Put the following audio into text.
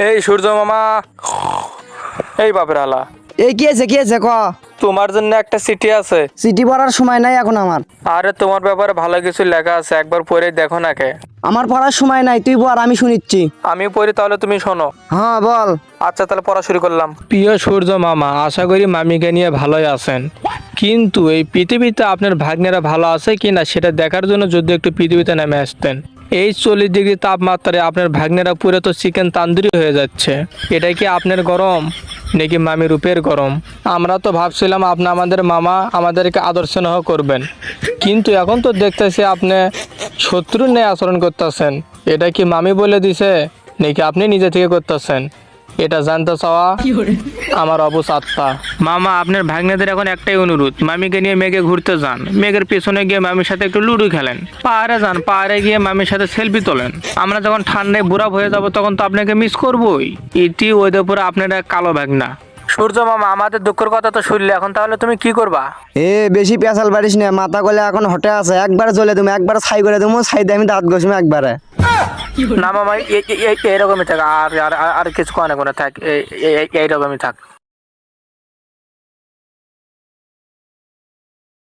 এই সূর্য মামা, এই বাপের আলা, এই কি আছে ক। তোমার জন্য একটা চিঠি আছে। চিঠি পড়ার সময় নাই এখন আমার। আরে তোমার ব্যাপারে ভালো কিছু লেখা আছে, একবার পড়ে দেখো না কে। আমার পড়ার সময় নাই, তুই পড়, আমি শুনিচ্ছি। আমি পড়ি তাহলে তুমি শোনো। হ্যাঁ বল। আচ্ছা তাহলে পড়া শুরু করলাম। প্রিয় সূর্য মামা, আশা করি মামিকে নিয়ে ভালোই আছেন, কিন্তু এই পৃথিবীতে আপনার ভাগ্নেরা ভালো আছে কিনা সেটা দেখার জন্য যদি একটু পৃথিবীতে নেমে আসতেন। এই 40 ডিগ্রি তাপমাত্রায় আপনার ভাগ্নেরা পুরো তো চিকেন তান্দুরি হয়ে যাচ্ছে। এটা কি আপনার গরম নাকি মামি রূপের গরম? আমরা তো ভাবছিলাম আপনি আমাদের মামা, আমাদেরকে আদর স্নেহ করবেন, কিন্তু এখন তো দেখতেছি আপনি শত্রুর ন্যায় আচরণ করতেছেন। এটা কি মামি বলে দিছে নাকি আপনি নিজে থেকে করতেছেন? এটা জানতে চাওয়া আমার অবুঝ আত্মা। মামা, আপনার ভাগ্নেদের এখন একটাই অনুরোধ, মামিকে নিয়ে মেঘে ঘুরতে যান, মেঘের পেছনে গিয়ে মামির সাথে একটু লুডো খেলেন, পাহাড়ে যান, পাহাড়ে গিয়ে মামির সাথে সেলফি তোলেন। আমরা যখন ঠান্ডায় বুড়া হয়ে যাব তখন তো আপনাকে মিস করবোই। ইতি ওদের উপরে আপনার এক কালো ভাগনা। সূর্য মামা, আমাদের দুঃখের কথা তো শুনলে, এখন তাহলে তুমি কি করবা? বেশি পেঁচাল পারিস না, মাথা গলে এখন হটে আছে। একবার জ্বলে তুমি, একবার ছাই করে দেবো, ছাই দিয়ে আমি দাঁত ঘষবো একবারে। না মামা, এইরকমই থাক, আর আর আর কিছু কনে থাক, এইরকমই থাক।